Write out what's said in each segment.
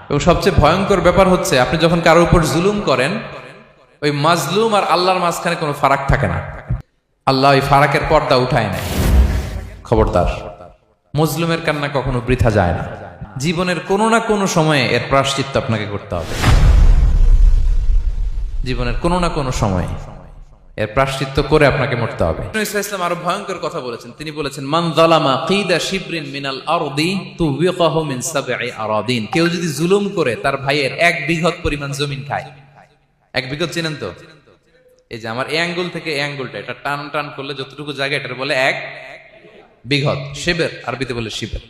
এবং সবচেয়ে ভয়ঙ্কর ব্যাপার হচ্ছে আপনি যখন কারোর উপর জুলুম করেন, ওই মাজলুম আর আল্লাহর মাঝখানে কোনো ফারাক থাকে না। আল্লাহ ওই ফারাকের পর্দা উঠায় নেয়। খবরদার, মজলুমের কান্না কখনো বৃথা যায় না। জীবনের কোনো না কোনো সময়ে এর প্রায়শ্চিত্ত আপনাকে করতে হবে। জীবনের কোনো না কোনো সময়ে এর প্রায়শ্চিত্ত করে আপনাকে মরতে হবে। ইসলাম আরো ভয়ঙ্কর কথা বলেছেন। তিনি বলেছেন, মান যালামা কিদা শিবরিন মিনাল আরদি তুবিকাহু মিন সাবঈ আরাদিন। কেউ যদি জুলুম করে তার ভাইয়ের 1 বিঘত পরিমাণ জমিন খায়। 1 বিঘত চিনেন তো? এই যে আমার এই আঙ্গুল থেকে এই আঙ্গুলটা, এটা টান টান করলে যতটুকু জায়গা, এটার বলে 1 বিঘত। শিবের আরবিতে বলে শিবের।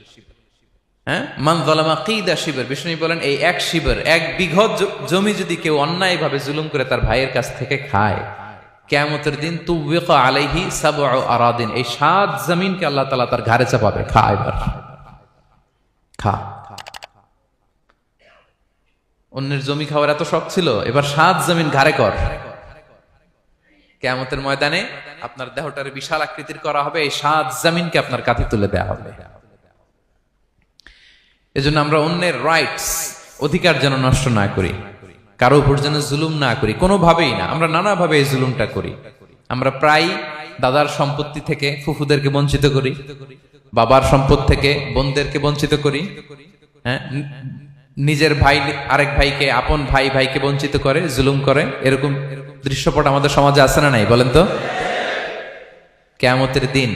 হ্যাঁ, মান যালামা কিদা শিবর। বিষ্ণু বলেন এই 1 শিবর, 1 বিঘত জমি যদি কেউ অন্যায়ভাবে জুলুম করে তার ভাইয়ের কাছ থেকে খায়, কিয়ামতের দিন তুবিকা আলাইহি সাবউ আরাদিন, এই 7 জমিনকে আল্লাহ তাআলা তার ঘাড়ে চাপাবে। খা এবার, খা। অন্যের জমি খাওয়ার এত শখ ছিল, এবার 7 জমিন ঘাড়ে কর। কিয়ামতের ময়দানে আপনার দেহটারে বিশাল আকৃতির করা হবে, এই 7 জমিনকে আপনার কাঁধে তুলে দেওয়া হবে। এজন্য আমরা অন্যের রাইটস, অধিকার যেন নষ্ট না করি, কারো উপর যেন জুলুম না করি, কোনোভাবেই না। আমরা নানাভাবে এই জুলুমটা করি। আমরা প্রায় দাদার সম্পত্তি থেকে ফুফুদেরকে বঞ্চিত করি, বাবার সম্পদ থেকে বোনদেরকে বঞ্চিত করি। হ্যাঁ, নিজের ভাই আরেক ভাইকে, আপন ভাই ভাইকে বঞ্চিত করে, জুলুম করে। এরকম দৃশ্যপট আমাদের সমাজে আছে না নাই বলেন তো? কিয়ামতের দিন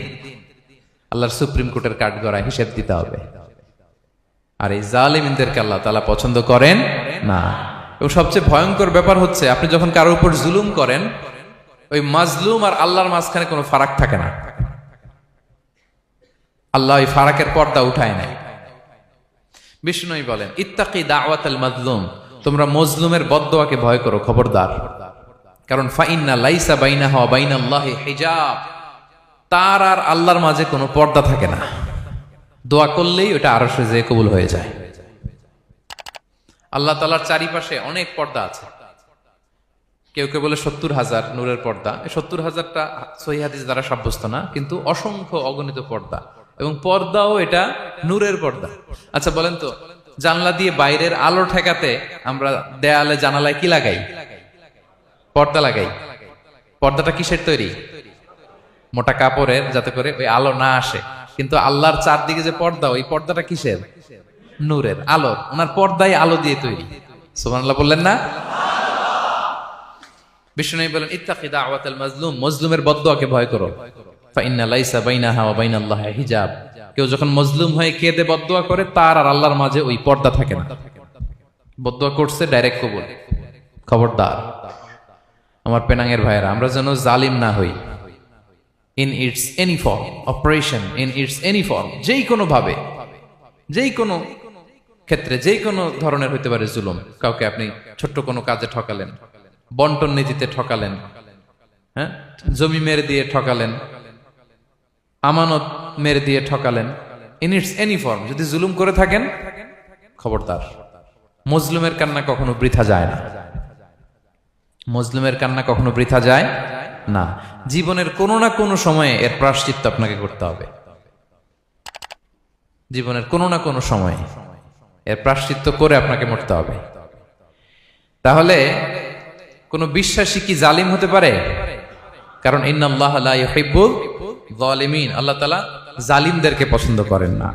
আল্লাহর সুপ্রিম কোর্টের কাঠগড়ায় হিসেব দিতে হবে। আর এই জালিমদেরকে আল্লাহ তাআলা পছন্দ করেন না। এবং সবচেয়ে ভয়ঙ্কর ব্যাপার হচ্ছে আপনি যখন কারোর উপর জুলুম করেন, ওই মাজলুম আর আল্লাহর মাঝখানে কোনো ফারাক থাকে না। আল্লাহ ওই ফারাকের পর্দা উঠায় নেয়। বিষ্ণুই বলেন, ইত্তাকি দাওয়াতাল মাজলুম, তোমরা মজলুমের বদদোয়াকে ভয় করো, খবরদার। কারণ ফাইন্না লাইসা বাইনাহা ওয়া বাইনাল্লাহি হিজাব, তার আর আল্লাহর মাঝে কোনো পর্দা থাকে না। দোয়া করলেই ওটা আরশে যেয়ে কবুল হয়ে যায়। আল্লাহ তাআলার চারিপাশে অনেক পর্দা আছে। কেউ কেউ বলে 70,000 নূরের পর্দা। 70,000টা সহিহ হাদিস দ্বারা সাব্যস্ত না, কিন্তু অসংখ্য অগণিত পর্দা, এবং পর্দাও এটা নূরের পর্দা। আচ্ছা বলেন তো, জানলা দিয়ে বাইরের আলো ঠেকাতে আমরা দেয়ালে জানালায় কি লাগাই? পর্দা লাগাই। পর্দাটা কিসের তৈরি? মোটা কাপড়ের, যাতে করে ওই আলো না আসে। কিন্তু আল্লাহর চারদিকে যে পর্দা, ওই পর্দাটা কিসের? নূরের, আলোর। ওনার পর্দায় আলো দিয়ে তৈরি। সুবহানাল্লাহ বললেন না? বিষ্ণু বলেন, ইত্তাকি দাওয়াতাল মাজলুম, মজলুমের বদদোয়াকে ভয় করো। ফাইন্না লাইসা বাইনাহা ওয়া বাইনাল্লাহি হিজাব, কেউ যখন মজলুম হয়ে কেঁদে বদদোয়া করে, তার আর আল্লাহর মাঝে ওই পর্দা থাকে না। বদদোয়া করছে, ডাইরেক্ট কবুল। খবরদার আমার পেনাঙ্গের ভাইয়েরা, আমরা যেন জালিম না হই। In it's any form, operation in it's any form, যেই কোনো ভাবে, যেই কোনো ক্ষেত্রে, যেই কোনো ধরনের হইতে পারে জুলুম। কাউকে আপনি ছোট্ট কোনো কাজে ঠকালেন, বন্টন নীতিতে ঠকালেন, হ্যাঁ, জমি মেরে দিয়ে ঠকালেন, আমানত মেরে দিয়ে ঠকালেন, ইন ইটস এনি ফর্ম যদি জুলুম করে থাকেন, খবরদার, মজলুমের কান্না কখনো বৃথা যায় না। মজলুমের কান্না কখনো বৃথা যায় না। জীবনের কোনো না কোনো সময়ে এর প্রায়শ্চিত্ত আপনাকে করতে হবে। জীবনের কোনো না কোনো সময়ে এর প্রায়শ্চিত্ত করে আপনাকে মরতে হবে। তাহলে কোন বিশ্বাসী কি জালিম হতে পারে? কারণ ইন্নাল্লাহা লা ইউহিব্বুল যালিমিন, আল্লাহ তাআলা জালিমদেরকে পছন্দ করেন না।